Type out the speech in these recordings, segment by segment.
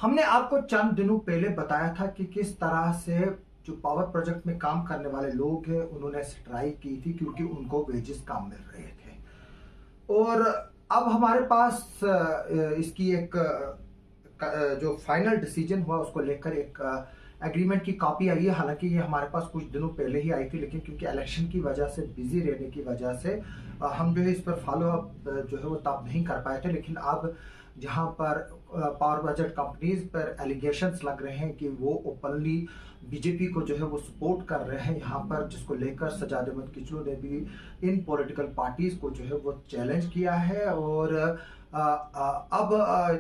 हमने आपको चंद दिनों पहले बताया था कि किस तरह से जो पावर प्रोजेक्ट में काम करने वाले लोग हैं उन्होंने स्ट्राइक की थी क्योंकि उनको वेजेस कम मिल रहे थे। और अब हमारे पास इसकी एक जो फाइनल डिसीजन हुआ उसको लेकर एक एग्रीमेंट की कॉपी आई है। हालांकि ये हमारे पास कुछ दिनों पहले ही आई थी, लेकिन क्योंकि इलेक्शन की वजह से बिजी रहने की वजह से हम जो है इस पर फॉलो अप जो है वो तब नहीं कर पाए थे। लेकिन अब जहां पर पावर प्रोजेक्ट कंपनीज पर एलिगेशंस लग रहे हैं कि वो ओपनली बीजेपी को जो है वो सपोर्ट कर रहे हैं यहाँ पर, जिसको लेकर सजाद अहमद किचलू ने भी इन पॉलिटिकल पार्टीज को जो है वो चैलेंज किया है। और अब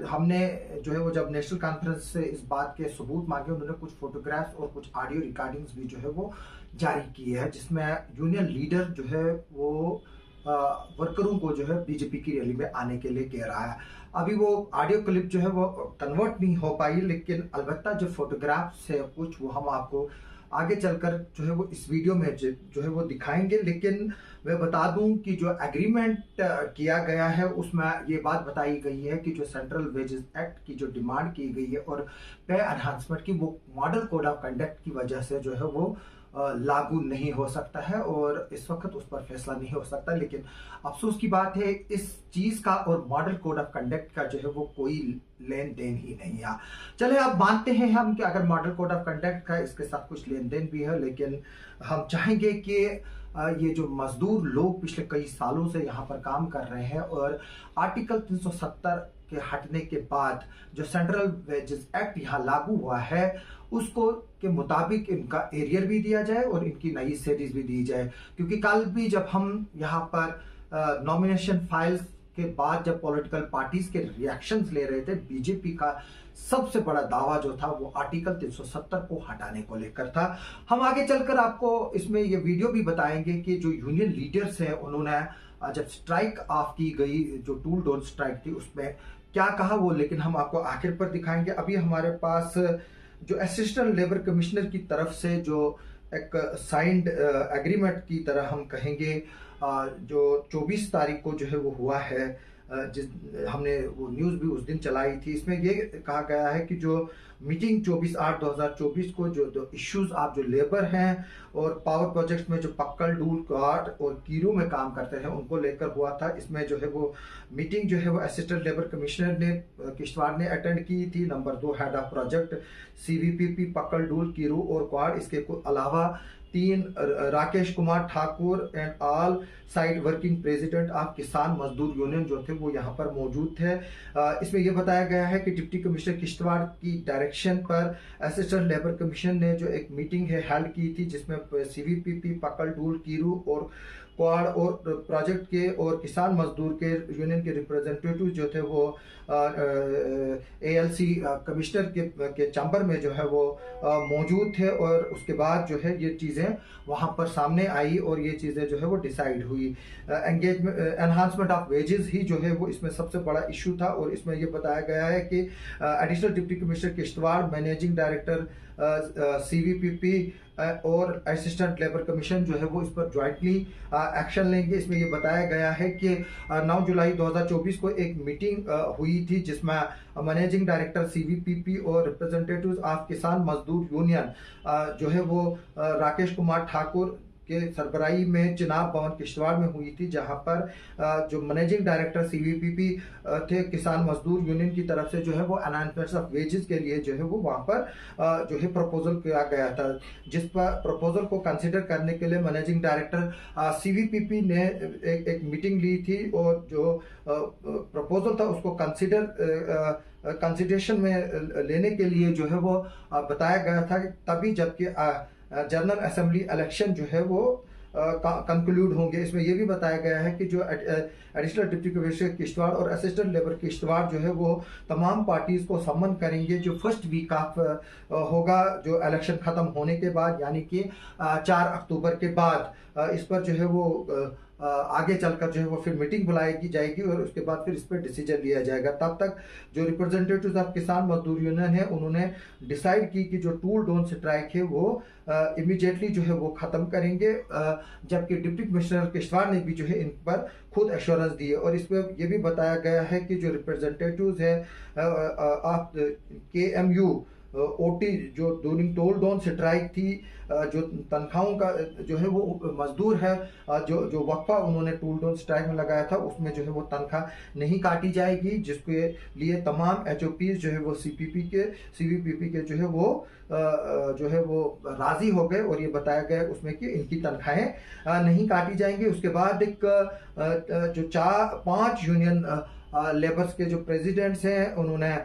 हमने जो है वो जब नेशनल कॉन्फ्रेंस से इस बात के सबूत मांगे, उन्होंने कुछ फोटोग्राफ्स और कुछ ऑडियो रिकॉर्डिंग्स भी जो है वो जारी की है, जिसमें यूनियन लीडर जो है वो वर्करों को जो है बीजेपी की रैली में आने के लिए कह रहा है। अभी वो ऑडियो क्लिप जो है वो कन्वर्ट नहीं हो पाई, लेकिन अलबत्ता जो फोटोग्राफ्स है कुछ वो हम आपको आगे चलकर जो है वो इस वीडियो में जो है वो दिखाएंगे। लेकिन मैं बता दूं कि जो एग्रीमेंट किया गया है उसमें ये बात बताई गई है कि जो सेंट्रल वेजेस एक्ट की जो डिमांड की गई है और पे एनहांसमेंट की, वो मॉडल कोड ऑफ कंडक्ट की वजह से जो है वो लागू नहीं हो सकता है और इस वक्त उस पर फैसला नहीं हो सकता। लेकिन अफसोस की बात है इस चीज का और मॉडल कोड ऑफ कंडक्ट का जो है वो कोई लेन देन ही नहीं है। चले अब मानते हैं हम कि अगर मॉडल कोड ऑफ कंडक्ट का इसके साथ कुछ लेन देन भी है, लेकिन हम चाहेंगे कि ये जो मजदूर लोग पिछले कई सालों से यहाँ पर काम कर रहे हैं और आर्टिकल 370 के हटने के बाद जो सेंट्रल वेजेस एक्ट यहाँ लागू हुआ है उसको के मुताबिक इनका एरियर भी दिया जाए और इनकी नई सैलरीज भी दी जाए। क्योंकि कल भी जब हम यहाँ पर नॉमिनेशन फाइल्स के बाद जब पॉलिटिकल पार्टीज के रिएक्शंस ले रहे थे, बीजेपी का सबसे बड़ा दावा जो था वो आर्टिकल 370 को हटाने को लेकर था। हम आगे चलकर आपको इसमें ये वीडियो भी बताएंगे कि जो यूनियन लीडर्स हैं उन्होंने जब स्ट्राइक ऑफ की गई, जो टूल डोंट स्ट्राइक थी, उसमें क्या कहा वो, लेकिन हम आपको आखिर पर दिखाएंगे। अभी हमारे पास जो असिस्टेंट लेबर कमिश्नर की तरफ से जो एक साइंड एग्रीमेंट की तरह हम कहेंगे, जो 24 तारीख को जो है वो हुआ है, जिस हमने वो न्यूज़ भी उस दिन चलाई थी। इसमें ये कहा गया है कि जो मीटिंग 24/8/2024 को जो इश्यूज आप जो लेबर हैं और पावर प्रोजेक्ट्स में जो पक्कल, डूल, क्वाड और कीरू में काम करते हैं उनको लेकर हुआ था। इसमें जो है वो मीटिंग जो है वो असिस्टेंट लेबर कमिश्नर ने किश्तवाड़ ने अटेंड की थी। Number 2 head of project CVPP Pakal, Dul, Kiru और क्वाड, इसके अलावा 3 Rakesh Kumar Thakur and all side working president of Kisan Mazdoor union जो थे वो यहाँ पर मौजूद थे। इसमें यह बताया गया है कि डिप्टी कमिश्नर किश्तवाड़ की डायरेक्शन पर असिस्टेंट लेबर कमीशन ने जो एक मीटिंग है हेल्ड की थी, जिसमें CVPP पक्कल, डूल, कीरू और क्वाड और प्रोजेक्ट के और किसान मजदूर के यूनियन के रिप्रेजेंटेटिव जो थे वो ALC कमिश्नर के चैम्बर में जो है वो मौजूद थे। और उसके बाद जो है ये चीज़ें वहाँ पर सामने आई और ये चीज़ें जो है वो डिसाइड हुई। एंगेजमेंट एनहांसमेंट ऑफ वेजेस ही जो है वो इसमें सबसे बड़ा इशू था। और इसमें ये बताया गया है कि additional deputy commissioner Kishtwar, managing director CVPP और असिस्टेंट लेबर कमीशन जो है वो इस पर ज्वाइंटली एक्शन लेंगे। इसमें ये बताया गया है कि 9 जुलाई 2024 को एक मीटिंग हुई थी, जिसमें मैनेजिंग डायरेक्टर CVPP और representatives of Kisan Mazdoor union जो है वो राकेश कुमार ठाकुर के सरबराही में चिनाब भवन किश्तवाड़ में हुई थी, जहां पर जो मैनेजिंग डायरेक्टर CVPP थे किसान मजदूर यूनियन की तरफ से जो है वो अनाउंसमेंट्स ऑफ वेजेस के लिए जो है वो वहां पर जो है प्रपोजल किया गया था, जिस पर प्रपोजल को कंसिडर करने के लिए मैनेजिंग डायरेक्टर CVPP ने एक मीटिंग ली थी और जो प्रपोजल था उसको कंसिडरेशन में लेने के लिए जो है वो बताया गया था तभी जबकि जनरल असेंबली इलेक्शन जो है वो कंक्लूड होंगे। इसमें यह भी बताया गया है कि जो एडिशनल डिप्टी कमिश्नर किश्तवाड़ और असिस्टेंट लेबर किश्तवाड़ जो है वो तमाम पार्टीज को सम्मन करेंगे जो फर्स्ट वीक ऑफ होगा, जो इलेक्शन खत्म होने के बाद, यानी कि 4 अक्टूबर के बाद इस पर जो है वो आगे चलकर जो है वो फिर मीटिंग बुलाई जाएगी और उसके बाद फिर इस पर डिसीजन लिया जाएगा। तब तक जो representatives of Kisan Mazdoor union है उन्होंने डिसाइड की कि जो टूल डाउन स्ट्राइक है वो इमीडिएटली जो है वो ख़त्म करेंगे, जबकि डिप्टी कमिश्नर किश्तवाड़ ने भी जो है इन पर खुद एश्योरेंस दी है। और इसमें यह भी बताया गया है कि जो रिप्रेजेंटेटिव्स है ऑफ KMU ओटी जो ड्यूरिंग टोल डाउन स्ट्राइक थी, जो तनख्वाहों का जो है वो मजदूर है जो वक्फा उन्होंने टोल डाउन स्ट्राइक में लगाया था उसमें जो है वो तनख्वाह नहीं काटी जाएगी, जिसके लिए तमाम HOPs जो है वो CVPP के जो है वो राजी हो गए और ये बताया गया उसमें कि इनकी तनख्वाहें नहीं काटी जाएंगी। उसके बाद एक जो 5 यूनियन लेबर्स के जो प्रेसिडेंट्स हैं उन्होंने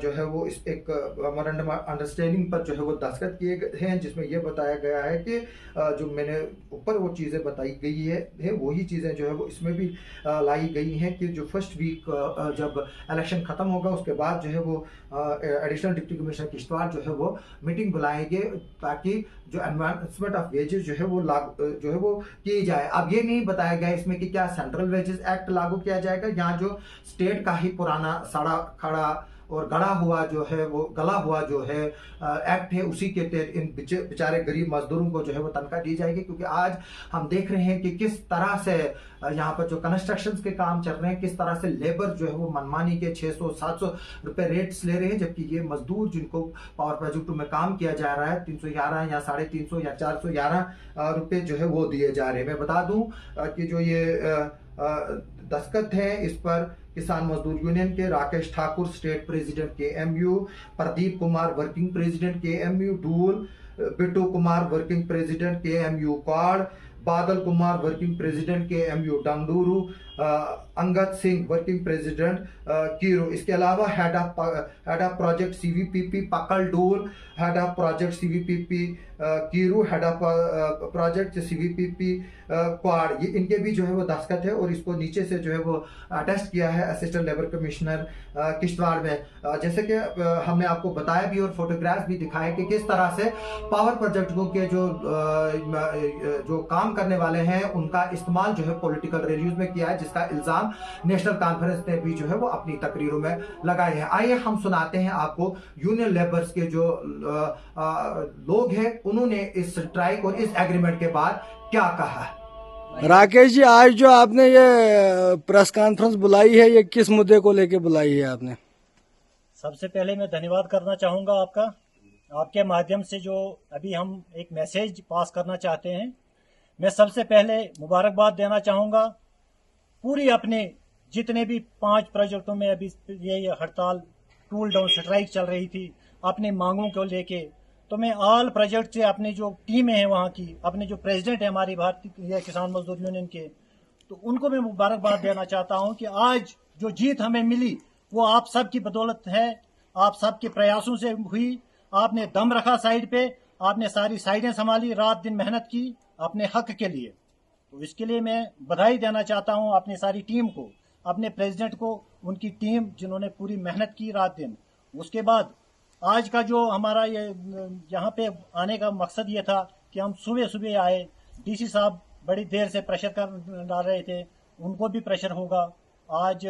जो है वो इस एक मेमोरेंडम अंडरस्टैंडिंग पर जो है वो दस्तखत किए गए हैं, जिसमें यह बताया गया है कि जो मैंने ऊपर वो चीज़ें बताई गई है वही चीज़ें जो है वो इसमें भी लाई गई हैं कि जो फर्स्ट वीक जब इलेक्शन ख़त्म होगा उसके बाद जो है वो एडिशनल डिप्टी कमिश्नर किश्तवाड़ जो है वो मीटिंग बुलाएंगे ताकि जो एडवांसमेंट ऑफ वेजेस जो है वो की जाए। अब ये नहीं बताया गया इसमें कि क्या सेंट्रल वेजेस एक्ट लागू किया जाएगा या जो स्टेट का ही पुराना सड़ा खड़ा और गला हुआ जो है एक्ट है उसी के तहत इन बेचारे गरीब मजदूरों को जो है वो तनख्वाह दी जाएगी। क्योंकि आज हम देख रहे हैं कि किस तरह से यहाँ पर जो कंस्ट्रक्शन के काम चल रहे हैं, किस तरह से लेबर जो है वो मनमानी के 600-700 रुपए रेट्स ले रहे हैं, जबकि ये मजदूर जिनको पावर प्रोजेक्टों में काम किया जा रहा है 311 या 350 या 411 रुपए जो है वो दिए जा रहे हैं। मैं बता दूं कि जो ये दस्तखत हैं इस पर किसान मजदूर यूनियन के Rakesh Thakur state president KMU, Pradeep Kumar working president KMU Dul, Bittu Kumar working president KMU Kwar, Badal Kumar working president KMU Dangduru, Angad Singh working president Kiru. इसके अलावा head of project CVPP Pakal Dul, head of project CVPP Kiru, head of project CVPP Kwar, ये इनके भी जो है वो दस्तखत है और इसको नीचे से जो है वो अटेस्ट किया है असिस्टेंट लेबर कमिश्नर किश्तवाड़ में। जैसे कि हमने आपको बताया भी और फोटोग्राफ भी दिखाए कि किस तरह से पावर प्रोजेक्टों के जो काम करने वाले हैं उनका इस्तेमाल जो है पॉलिटिकल रैलीज में किया है, जिसका इल्जाम नेशनल कॉन्फ्रेंस ने भी जो है वो अपनी तकरीरों में लगाए हैं। आइए हम सुनाते हैं आपको यूनियन लेबर्स के जो लोग हैं उन्होंने इस स्ट्राइक और इस एग्रीमेंट के बाद क्या कहा है। राकेश जी, आज जो आपने ये प्रेस कॉन्फ्रेंस बुलाई है ये किस मुद्दे को लेके बुलाई है आपने? सबसे पहले मैं धन्यवाद करना चाहूंगा आपके माध्यम से जो अभी हम एक मैसेज पास करना चाहते हैं। मैं सबसे पहले मुबारकबाद देना चाहूंगा पूरी अपने जितने भी 5 प्रोजेक्टों में अभी ये हड़ताल टूल डाउन स्ट्राइक चल रही थी अपनी मांगों को लेके, तो मैं ऑल प्रोजेक्ट से अपनी जो टीमें हैं वहाँ की, अपने जो प्रेसिडेंट है हमारी भारतीय किसान मजदूर यूनियन के, तो उनको मैं मुबारकबाद देना चाहता हूँ कि आज जो जीत हमें मिली वो आप सब की बदौलत है, आप सब के प्रयासों से हुई। आपने दम रखा साइड पे, आपने सारी साइडें संभाली, रात दिन मेहनत की अपने हक के लिए, तो इसके लिए मैं बधाई देना चाहता हूं अपनी सारी टीम को, अपने प्रेसिडेंट को, उनकी टीम जिन्होंने पूरी मेहनत की रात दिन। उसके बाद आज का जो हमारा ये यहाँ पे आने का मकसद ये था कि हम सुबह सुबह आए, DC साहब बड़ी देर से प्रेशर कर डाल रहे थे, उनको भी प्रेशर होगा। आज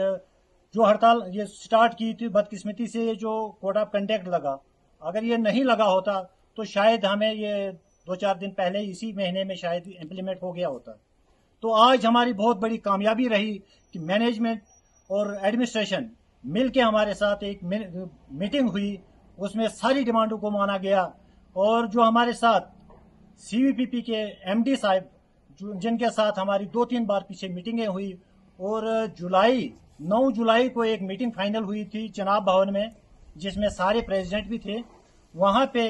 जो हड़ताल ये स्टार्ट की थी, बदकिस्मती से जो कोड ऑफ कंडक्ट लगा, अगर ये नहीं लगा होता तो शायद हमें ये 2-4 दिन पहले इसी महीने में शायद इम्प्लीमेंट हो गया होता। तो आज हमारी बहुत बड़ी कामयाबी रही कि मैनेजमेंट और एडमिनिस्ट्रेशन मिलके हमारे साथ एक मीटिंग हुई, उसमें सारी डिमांडों को माना गया। और जो हमारे साथ CVPP के MD साहब जिनके साथ हमारी 2-3 बार पीछे मीटिंगें हुई, और 9 जुलाई को एक मीटिंग फाइनल हुई थी चुनाव भवन में, जिसमें सारे प्रेसिडेंट भी थे। वहां पे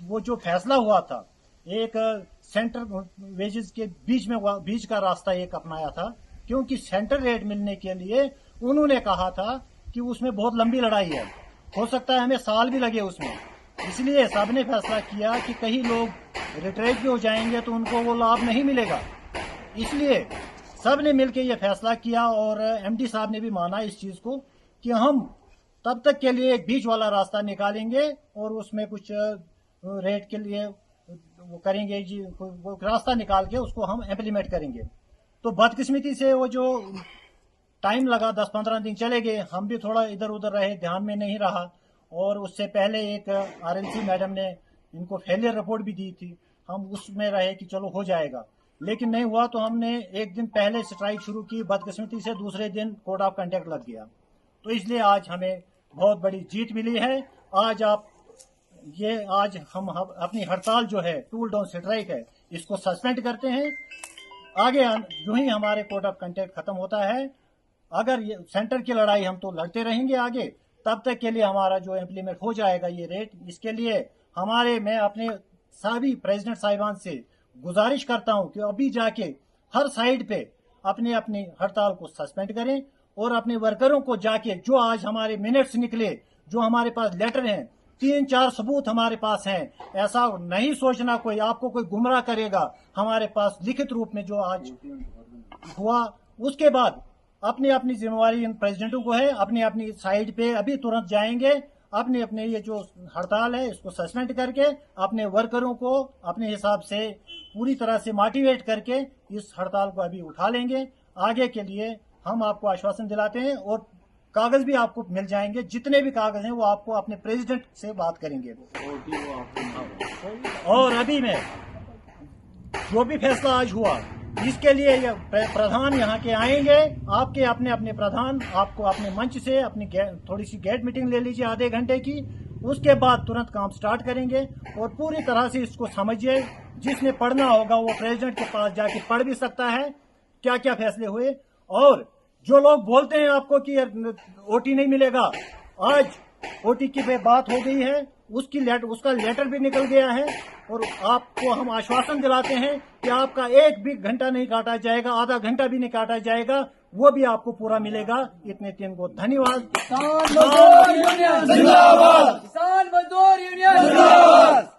वो जो फैसला हुआ था, एक सेंटर वेजेस के बीच का रास्ता एक अपनाया था, क्योंकि सेंटर रेट मिलने के लिए उन्होंने कहा था कि उसमें बहुत लंबी लड़ाई है, हो सकता है हमें साल भी लगे उसमें। इसलिए सबने फैसला किया कि कहीं लोग रिट्रेट भी हो जाएंगे तो उनको वो लाभ नहीं मिलेगा। इसलिए सबने मिलकर ये फैसला किया और MD साहब ने भी माना इस चीज को कि हम तब तक के लिए एक बीच वाला रास्ता निकालेंगे और उसमें कुछ रेट के लिए वो करेंगे जी, वो रास्ता निकाल के उसको हम इम्प्लीमेंट करेंगे। तो बदकिस्मती से वो जो टाइम लगा 10-15 दिन चले गए, हम भी थोड़ा इधर उधर रहे, ध्यान में नहीं रहा। और उससे पहले एक आरएलसी मैडम ने इनको फेलियर रिपोर्ट भी दी थी, हम उसमें रहे कि चलो हो जाएगा, लेकिन नहीं हुआ। तो हमने एक दिन पहले स्ट्राइक शुरू की, बदकिस्मती से दूसरे दिन कोड ऑफ कंडक्ट लग गया। तो इसलिए आज हमें बहुत बड़ी जीत मिली है। आज हम अपनी हड़ताल जो है, टूल डाउन स्ट्राइक है, इसको सस्पेंड करते हैं। आगे जो ही हमारे कोड ऑफ कंडक्ट खत्म होता है, अगर ये सेंटर की लड़ाई हम तो लड़ते रहेंगे आगे, तब तक के लिए हमारा जो इम्प्लीमेंट हो जाएगा ये रेट, इसके लिए मैं अपने सभी प्रेसिडेंट साहिबान से गुजारिश करता हूं कि अभी जाके हर साइड पे अपनी अपनी हड़ताल को सस्पेंड करें और अपने वर्करों को जाके, जो आज हमारे मिनट्स निकले, जो हमारे पास लेटर हैं, 3-4 सबूत हमारे पास हैं, ऐसा नहीं सोचना कोई आपको कोई गुमराह करेगा। हमारे पास लिखित रूप में जो आज हुआ, उसके बाद अपनी अपनी जिम्मेवारी इन प्रेसिडेंटों को है, अपनी अपनी साइड पे अभी तुरंत जाएंगे, अपने अपने ये जो हड़ताल है इसको सस्पेंड करके अपने वर्करों को अपने हिसाब से पूरी तरह से मोटिवेट करके इस हड़ताल को अभी उठा लेंगे। आगे के लिए हम आपको आश्वासन दिलाते हैं और कागज भी आपको मिल जाएंगे, जितने भी कागज हैं वो आपको अपने प्रेसिडेंट से बात करेंगे। और अभी में जो भी फैसला आज हुआ, इसके लिए प्रधान यहाँ के आएंगे, आपके अपने अपने प्रधान आपको अपने मंच से अपनी थोड़ी सी गेट मीटिंग ले लीजिए आधे घंटे की, उसके बाद तुरंत काम स्टार्ट करेंगे। और पूरी तरह से इसको समझिए, जिसने पढ़ना होगा वो प्रेसिडेंट के पास जाके पढ़ भी सकता है क्या क्या फैसले हुए। और जो लोग बोलते हैं आपको कि ओटी नहीं मिलेगा, आज ओटी की बात हो गई है, उसका लेटर भी निकल गया है और आपको हम आश्वासन दिलाते हैं कि आपका एक भी घंटा नहीं काटा जाएगा, आधा घंटा भी नहीं काटा जाएगा, वो भी आपको पूरा मिलेगा। इतने दिन को धन्यवाद। किसान मजदूर यूनियन जिंदाबाद।